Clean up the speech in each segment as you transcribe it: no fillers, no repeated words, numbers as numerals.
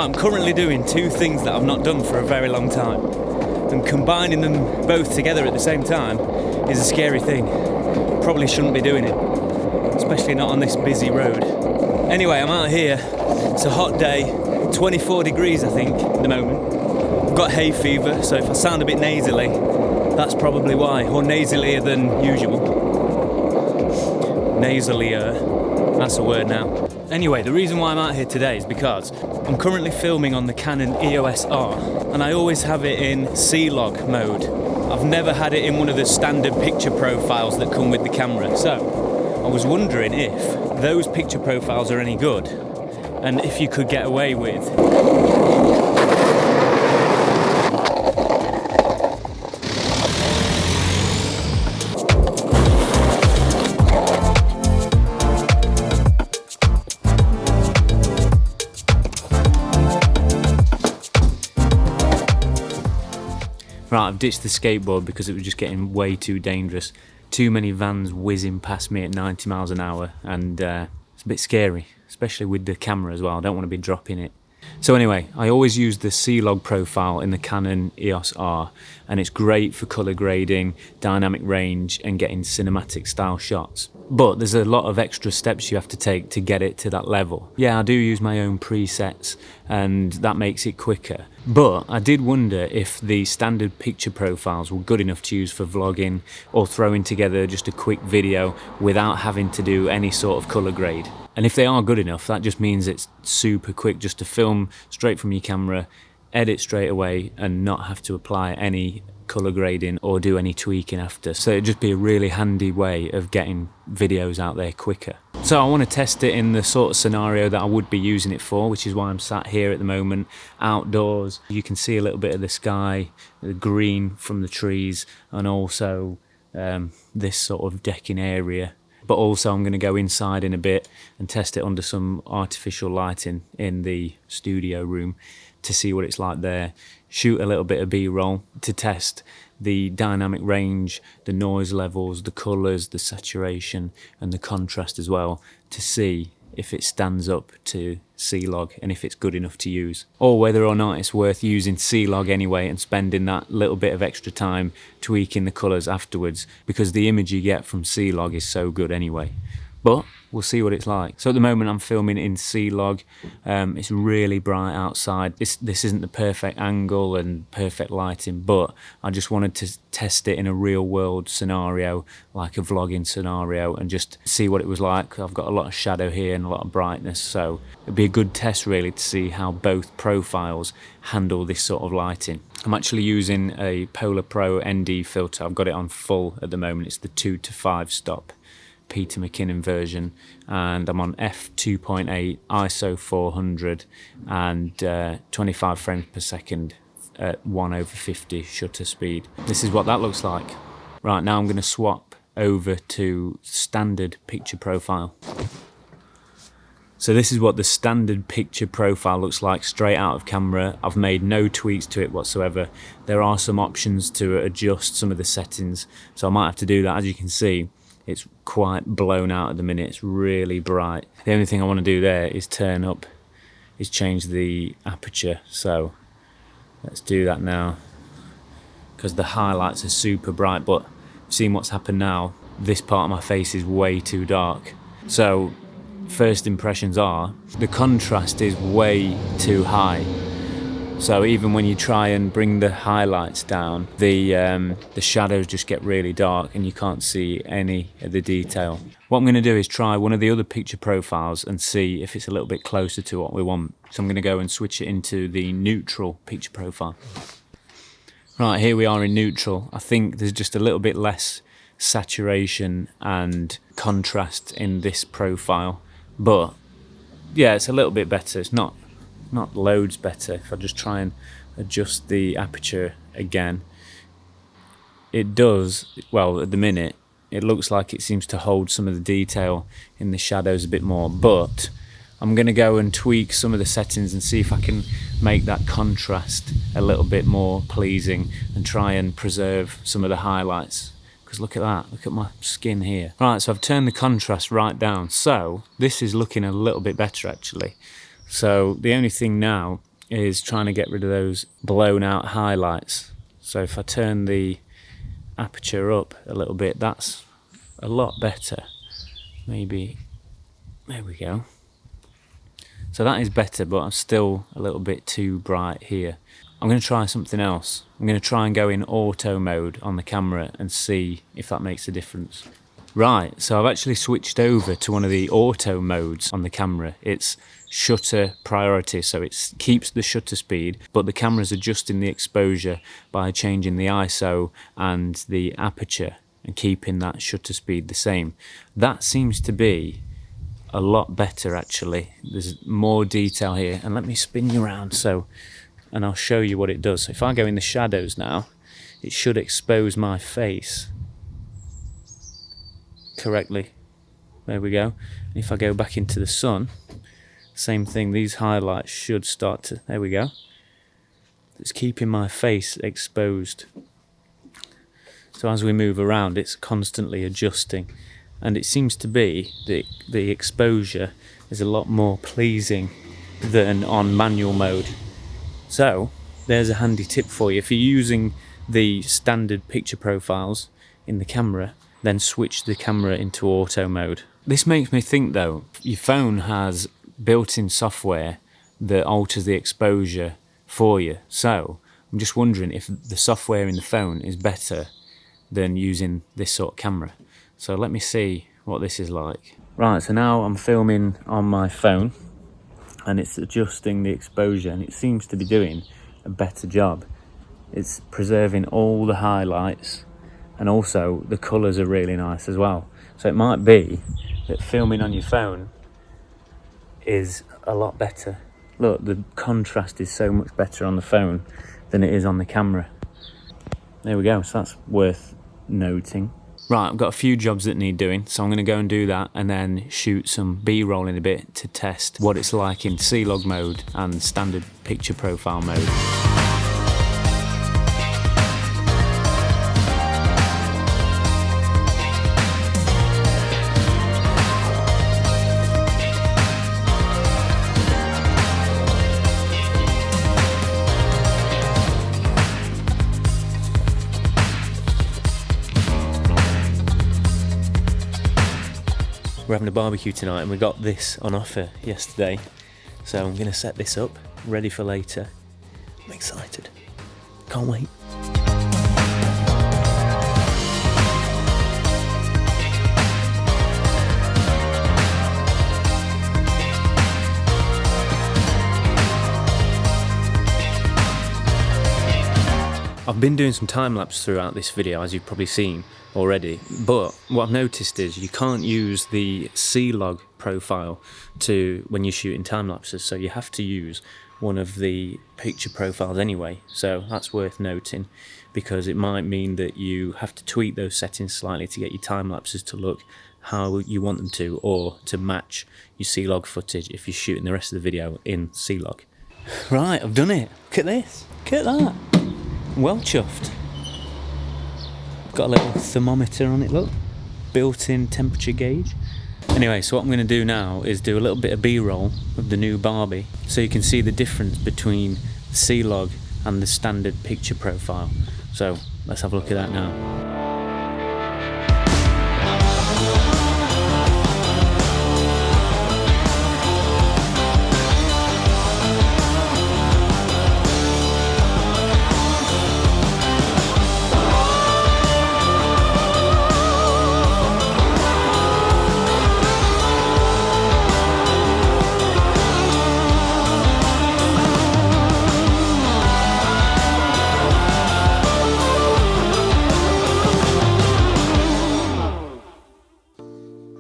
I'm currently doing two things that I've not done for a very long time, and combining them both together at the same time is a scary thing. Probably shouldn't be doing it, especially not on this busy road. Anyway, I'm out here. It's a hot day, 24 degrees I think at the moment. I've got hay fever, so if I sound a bit nasally, that's probably why, or nasalier than usual. Nasalier, that's a word now. Anyway, the reason why I'm out here today is because I'm currently filming on the Canon EOS R, and I always have it in C Log mode. I've never had it in one of the standard picture profiles that come with the camera, so I was wondering if those picture profiles are any good, and if you could get away with Right, I've ditched the skateboard because it was just getting way too dangerous. Too many vans whizzing past me at 90 miles an hour, and it's a bit scary, especially with the camera as well. I don't want to be dropping it. So anyway, I always use the C Log profile in the Canon EOS R, and it's great for colour grading, dynamic range, and getting cinematic style shots. But there's a lot of extra steps you have to take to get it to that level. Yeah, I do use my own presets, and that makes it quicker. But I did wonder if the standard picture profiles were good enough to use for vlogging or throwing together just a quick video without having to do any sort of colour grade. And if they are good enough, that just means it's super quick just to film straight from your camera, edit straight away, and not have to apply any colour grading or do any tweaking after. So it'd just be a really handy way of getting videos out there quicker. So I want to test it in the sort of scenario that I would be using it for, which is why I'm sat here at the moment, outdoors. You can see a little bit of the sky, the green from the trees, and also this sort of decking area. But also I'm going to go inside in a bit and test it under some artificial lighting in the studio room to see what it's like there. Shoot a little bit of B-roll to test the dynamic range, the noise levels, the colours, the saturation and the contrast as well, to see if it stands up to C Log and if it's good enough to use, or whether or not it's worth using C Log anyway and spending that little bit of extra time tweaking the colours afterwards, because the image you get from C Log is so good anyway. But we'll see what it's like. So at the moment I'm filming in C Log. It's really bright outside. This isn't the perfect angle and perfect lighting, but I just wanted to test it in a real world scenario, like a vlogging scenario, and just see what it was like. I've got a lot of shadow here and a lot of brightness, so it'd be a good test really to see how both profiles handle this sort of lighting. I'm actually using a Polar Pro ND filter. I've got it on full at the moment. It's the 2 to 5 stop Peter McKinnon version, and I'm on f2.8 ISO 400 and 25 frames per second at 1/50 shutter speed. This is what that looks like. Right, now I'm going to swap over to standard picture profile. So this is what the standard picture profile looks like straight out of camera. I've made no tweaks to it whatsoever. There are some options to adjust some of the settings, so I might have to do that. As you can see, it's quite blown out at the minute. It's really bright. The only thing I want to do there is change the aperture. So let's do that now, because the highlights are super bright, but seeing what's happened now, this part of my face is way too dark. So first impressions are the contrast is way too high. So even when you try and bring the highlights down, the shadows just get really dark and you can't see any of the detail. What I'm going to do is try one of the other picture profiles and see if it's a little bit closer to what we want. So I'm going to go and switch it into the neutral picture profile. Right, here we are in neutral. I think there's just a little bit less saturation and contrast in this profile, but yeah, it's a little bit better. It's not loads better. If I just try and adjust the aperture again, it does, well, at the minute it looks like it seems to hold some of the detail in the shadows a bit more, but I'm going to go and tweak some of the settings and see if I can make that contrast a little bit more pleasing and try and preserve some of the highlights. Because look at that, look at my skin here. Right, so I've turned the contrast right down, so this is looking a little bit better actually. So the only thing now is trying to get rid of those blown out highlights. So if I turn the aperture up a little bit, that's a lot better. Maybe, there we go. So that is better, but I'm still a little bit too bright here. I'm going to try something else. I'm going to try and go in auto mode on the camera and see if that makes a difference. Right, so I've actually switched over to one of the auto modes on the camera. It's shutter priority, so it keeps the shutter speed, but the camera's adjusting the exposure by changing the ISO and the aperture and keeping that shutter speed the same. That seems to be a lot better actually. There's more detail here, and let me spin you around and I'll show you what it does. So if I go in the shadows now, it should expose my face correctly. There we go. And if I go back into the sun, same thing, these highlights should start to, there we go. It's keeping my face exposed. So as we move around, it's constantly adjusting, and it seems to be the exposure is a lot more pleasing than on manual mode. So there's a handy tip for you. If you're using the standard picture profiles in the camera, then switch the camera into auto mode. This makes me think though, your phone has built-in software that alters the exposure for you. So I'm just wondering if the software in the phone is better than using this sort of camera. So let me see what this is like. Right, so now I'm filming on my phone and it's adjusting the exposure, and it seems to be doing a better job. It's preserving all the highlights, and also the colours are really nice as well. So it might be that filming on your phone is a lot better. Look, the contrast is so much better on the phone than it is on the camera. There we go, so that's worth noting. Right, I've got a few jobs that need doing, so I'm going to go and do that and then shoot some B-roll in a bit to test what it's like in C Log mode and standard picture profile mode. We're having a barbecue tonight and we got this on offer yesterday, so I'm going to set this up ready for later. I'm excited, can't wait. I've been doing some time-lapse throughout this video, as you've probably seen already, but what I've noticed is you can't use the C Log profile when you're shooting time-lapses, so you have to use one of the picture profiles anyway. So that's worth noting, because it might mean that you have to tweak those settings slightly to get your time-lapses to look how you want them to, or to match your C Log footage if you're shooting the rest of the video in C Log. Right, I've done it. Look at this. Look at that. Well chuffed. Got a little thermometer on it, look. Built-in temperature gauge. Anyway, so what I'm going to do now is do a little bit of B-roll of the new Barbie, so you can see the difference between the C Log and the standard picture profile. So let's have a look at that now.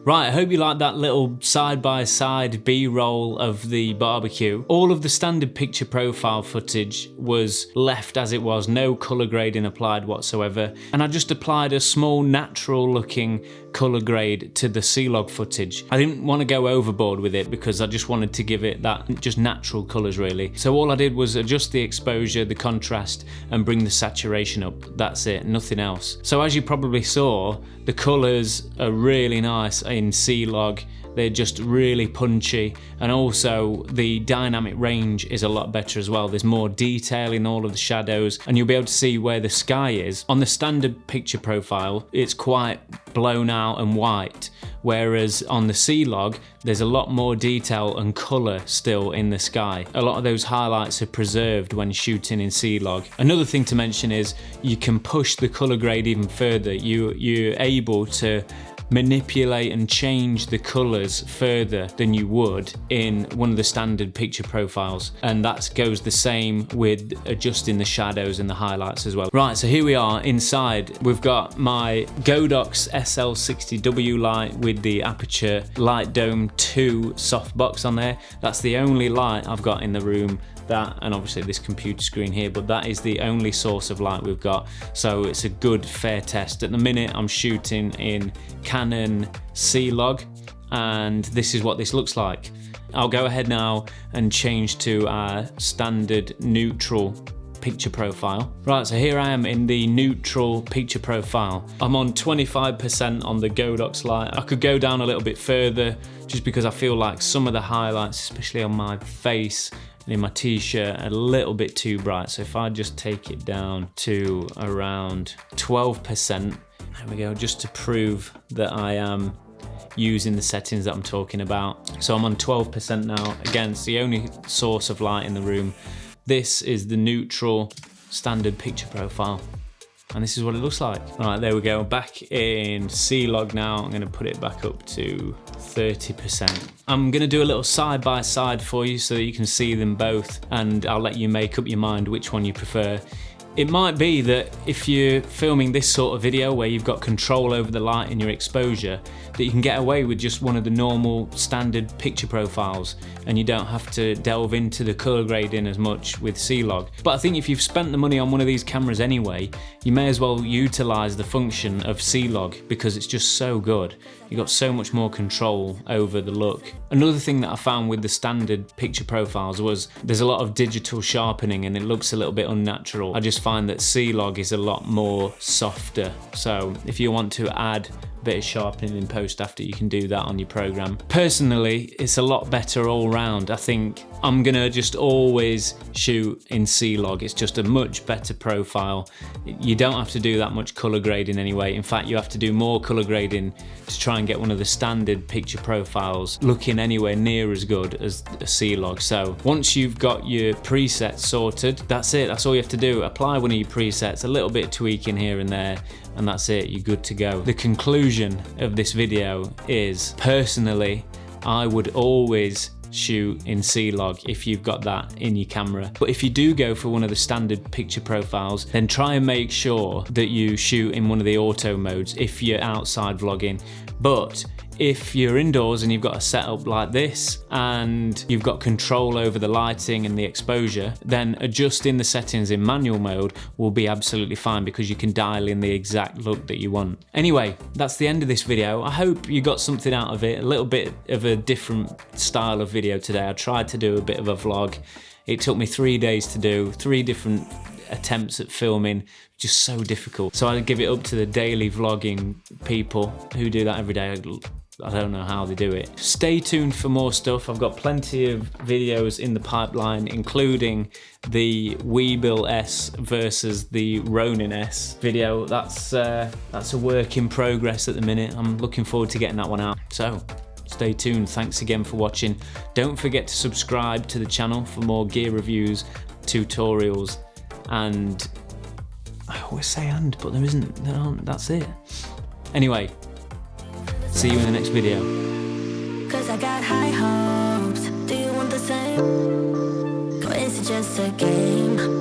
Right, I hope you liked that little side-by-side B-roll of the barbecue. All of the standard picture profile footage was left as it was, no colour grading applied whatsoever, and I just applied a small natural looking colour grade to the C Log footage. I didn't want to go overboard with it because I just wanted to give it that just natural colours really. So all I did was adjust the exposure, the contrast, and bring the saturation up. That's it, nothing else. So as you probably saw, the colours are really nice in C Log they're just really punchy, and also the dynamic range is a lot better as well. There's more detail in all of the shadows, and you'll be able to see where the sky is. On the standard picture profile, it's quite blown out and white, whereas on the C Log, there's a lot more detail and colour still in the sky. A lot of those highlights are preserved when shooting in C Log. Another thing to mention is you can push the colour grade even further. You're able to manipulate and change the colours further than you would in one of the standard picture profiles, and that goes the same with adjusting the shadows and the highlights as well. Right, so here we are inside. We've got my Godox SL60W light with the Aperture Light Dome 2 softbox on there. That's the only light I've got in the room. That, and obviously this computer screen here, but that is the only source of light we've got, so it's a good fair test. At the minute I'm shooting in Canon C Log, and this is what this looks like. I'll go ahead now and change to our standard neutral picture profile. Right, so here I am in the neutral picture profile. I'm on 25% on the Godox light. I could go down a little bit further just because I feel like some of the highlights, especially on my face and in my t-shirt, are a little bit too bright. So if I just take it down to around 12%, there we go, just to prove that I am using the settings that I'm talking about. So I'm on 12% now. Again, it's the only source of light in the room. This is the neutral standard picture profile, and this is what it looks like. All right, there we go. Back in C Log now. I'm gonna put it back up to 30%. I'm gonna do a little side by side for you so that you can see them both, and I'll let you make up your mind which one you prefer. It might be that if you're filming this sort of video where you've got control over the light and your exposure, that you can get away with just one of the normal standard picture profiles and you don't have to delve into the color grading as much with C Log. But I think if you've spent the money on one of these cameras anyway, you may as well utilize the function of C Log because it's just so good. You've got so much more control over the look. Another thing that I found with the standard picture profiles was there's a lot of digital sharpening and it looks a little bit unnatural. I just find that C Log is a lot more softer. So if you want to add a bit of sharpening in post after, you can do that on your program. Personally, it's a lot better all round. I think I'm gonna just always shoot in C Log. It's just a much better profile. You don't have to do that much color grading anyway. In fact, you have to do more color grading to try and get one of the standard picture profiles looking anywhere near as good as a C Log. So once you've got your presets sorted, that's it. That's all you have to do. Apply one of your presets, a little bit of tweaking here and there, and that's it. You're good to go. The conclusion of this video is, personally, I would always shoot in C Log if you've got that in your camera. But if you do go for one of the standard picture profiles, then try and make sure that you shoot in one of the auto modes if you're outside vlogging. But if you're indoors and you've got a setup like this and you've got control over the lighting and the exposure, then adjusting the settings in manual mode will be absolutely fine because you can dial in the exact look that you want. Anyway, that's the end of this video. I hope you got something out of it, a little bit of a different style of video today. I tried to do a bit of a vlog. It took me 3 days to do, 3 different attempts at filming, just so difficult. So I'd give it up to the daily vlogging people who do that every day. I don't know how they do it. Stay tuned for more stuff. I've got plenty of videos in the pipeline, including the Weebill S versus the Ronin S video. That's a work in progress at the minute. I'm looking forward to getting that one out. So stay tuned. Thanks again for watching. Don't forget to subscribe to the channel for more gear reviews, tutorials, and I always say and, but there isn't. There aren't. That's it. Anyway, see you in the next video. 'Cause I got high hopes. Do you want the same? Or is it just a game?